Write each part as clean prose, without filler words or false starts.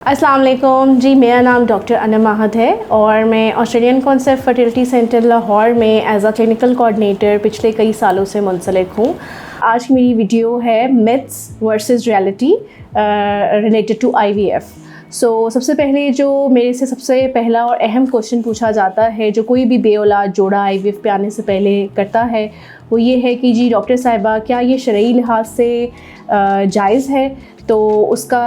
अस्सलाम वालेकुम जी, मेरा नाम डॉक्टर अनम आहद है और मैं Australian concept fertility centre Lahore में एज अ क्लिनिकल कोऑर्डिनेटर पिछले कई सालों से मुंसलिक हूँ। आज की मेरी वीडियो है myths versus reality related to IVF। सबसे पहले जो मेरे से सबसे पहला और अहम क्वेश्चन पूछा जाता है जो कोई भी बेऔलाद जोड़ा IVF पे आने से पहले करता है, वो ये है कि जी डॉक्टर साहिबा, क्या ये शरई लिहाज से जायज़ है? तो उसका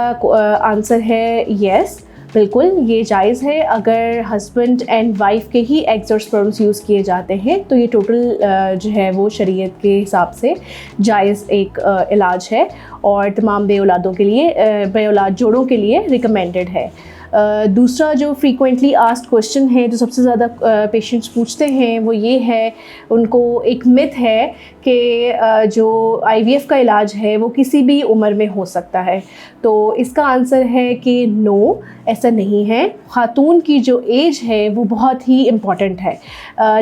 आंसर है येस, बिल्कुल ये जायज़ है। अगर हस्बैंड एंड वाइफ के ही एग्स और स्पर्म्स यूज़ किए जाते हैं तो ये टोटल जो है वो शरीयत के हिसाब से जायज़ एक इलाज है और तमाम बेऔलादों के लिए, बेऔलाद जोड़ों के लिए रिकमेंडेड है। दूसरा जो फ्रीक्वेंटली आस्क्ड क्वेश्चन है जो सबसे ज़्यादा पेशेंट्स पूछते हैं वो ये है, उनको एक मिथ है कि जो IVF का इलाज है वो किसी भी उम्र में हो सकता है। तो इसका आंसर है कि नो, ऐसा नहीं है। ख़ातून की जो एज है वो बहुत ही इम्पॉर्टेंट है।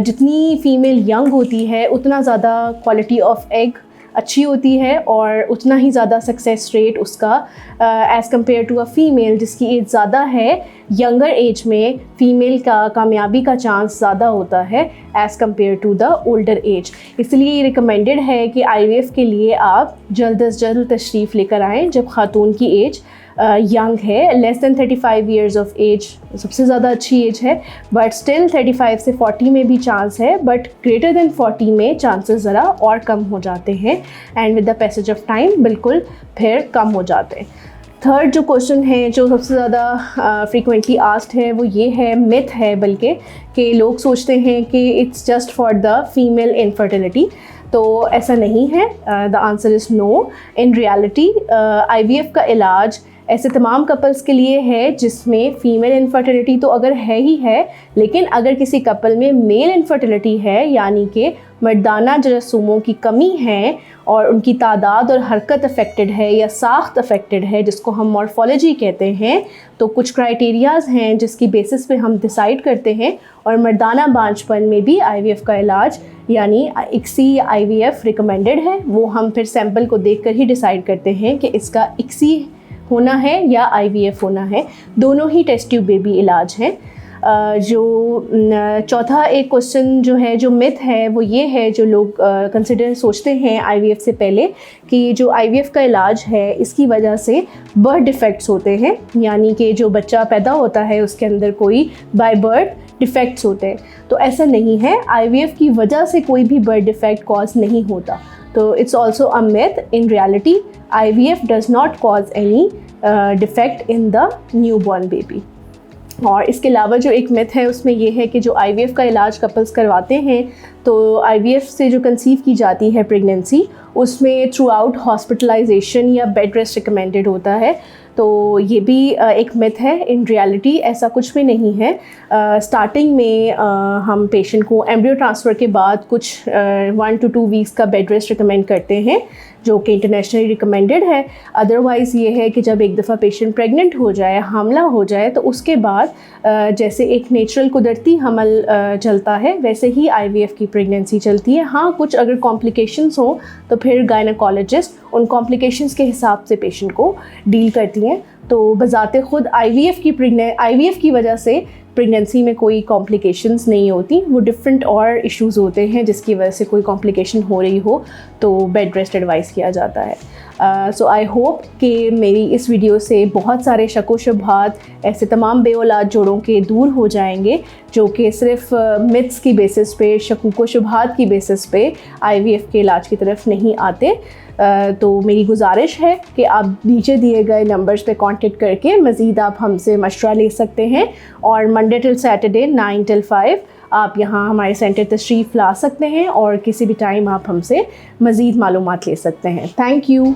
जितनी फ़ीमेल यंग होती है उतना ज़्यादा क्वालिटी ऑफ एग अच्छी होती है और उतना ही ज़्यादा सक्सेस रेट उसका as compared to a female जिसकी एज ज़्यादा है। यंगर एज में फ़ीमेल का कामयाबी का चांस ज़्यादा होता है as compared to the older age. इसलिए ये रिकमेंडेड है कि IVF के लिए आप जल्द अज़ जल्द तशरीफ़ लेकर आएँ जब ख़ातून की एज यंग है। Less than 35 years of age सबसे ज़्यादा अच्छी एज है, बट स्टिल 35 से 40 में भी चांस है, बट ग्रेटर दैन 40 में चांसेस ज़रा और कम हो जाते हैं and with the passage of time बिल्कुल फिर कम हो जाते हैं। थर्ड जो क्वेश्चन है जो सबसे ज़्यादा फ्रीक्वेंटली आस्क्ड है वो ये है, मिथ है बल्कि, कि लोग सोचते हैं कि it's just for the female infertility. तो ऐसा नहीं है। The answer is no. In reality IVF का इलाज ऐसे तमाम कपल्स के लिए है जिसमें फ़ीमेल इनफर्टिलिटी तो अगर है ही है, लेकिन अगर किसी कपल में मेल इनफर्टिलिटी है यानी कि मर्दाना जरासूमों की कमी है और उनकी तादाद और हरकत अफेक्टेड है या साख्त अफेक्टेड है, जिसको हम मॉर्फोलॉजी कहते हैं, तो कुछ क्राइटेरियाज़ हैं जिसकी बेसिस पे हम डिसाइड करते हैं। और मर्दाना बांझपन में भी IVF का इलाज यानी ICSI या IVF रिकमेंडेड है। वो हम फिर सैंपल को देख कर ही डिसाइड करते हैं कि इसका ICSI होना है या IVF होना है। दोनों ही टेस्ट ट्यूब बेबी इलाज हैं। जो चौथा एक क्वेश्चन जो है, जो मिथ है, वो ये है, जो लोग कंसिडर सोचते हैं IVF से पहले कि जो IVF का इलाज है इसकी वजह से बर्थ डिफेक्ट्स होते हैं, यानी कि जो बच्चा पैदा होता है उसके अंदर कोई बाय बर्थ डिफेक्ट्स होते हैं। तो ऐसा नहीं है, IVF की वजह से कोई भी बर्थ डिफेक्ट कॉज नहीं होता। तो it's also a myth. In reality IVF does not cause any defect in the new born baby. और इसके अलावा जो एक मिथ है उसमें ये है कि जो IVF का इलाज कपल्स करवाते हैं तो IVF से जो कंसीव की जाती है प्रेगनेंसी, उसमें थ्रू आउट हॉस्पिटलाइजेशन या बेड रेस्ट रिकमेंडेड होता है। तो ये भी एक मिथ है। इन रियलिटी ऐसा कुछ भी नहीं है। स्टार्टिंग में हम पेशेंट को एम्ब्रियो ट्रांसफ़र के बाद कुछ 1 to 2 वीक्स का बेड रेस्ट रिकमेंड करते हैं जो कि इंटरनेशनली रिकमेंडेड है। अदरवाइज़ ये है कि जब एक दफ़ा पेशेंट प्रेग्नेंट हो जाए, हामला हो जाए, तो उसके बाद जैसे एक नेचुरल कुदरती हमल चलता है वैसे ही IVF की प्रेगनेंसी चलती है। हाँ, कुछ अगर कॉम्प्लिकेशंस हो तो फिर गायनेकोलॉजिस्ट उन कॉम्प्लिकेशंस के हिसाब से पेशेंट को डील करती हैं। तो बज़ाते ख़ुद IVF की वजह से प्रेगनेंसी में कोई कॉम्प्लिकेशंस नहीं होती। वो डिफरेंट और इश्यूज़ होते हैं जिसकी वजह से कोई कॉम्प्लिकेशन हो रही हो तो बेड रेस्ट एडवाइस किया जाता है। सो आई होप कि मेरी इस वीडियो से बहुत सारे शक व शुबहात ऐसे तमाम बेऔलाद जोड़ों के दूर हो जाएंगे जो कि सिर्फ मिथ्स की बेसिस पे, शकूक व शुबहात की बेसिस पे IVF के इलाज की तरफ नहीं आते। तो मेरी गुजारिश है कि आप नीचे दिए गए नंबर्स पे कांटेक्ट करके मज़ीद आप हमसे मशवरा ले सकते हैं और मंडे टिल सैटरडे 9 till 5 आप यहाँ हमारे सेंटर तशरीफ़ ला सकते हैं और किसी भी टाइम आप हमसे मज़ीद मालूमात ले सकते हैं। Thank you.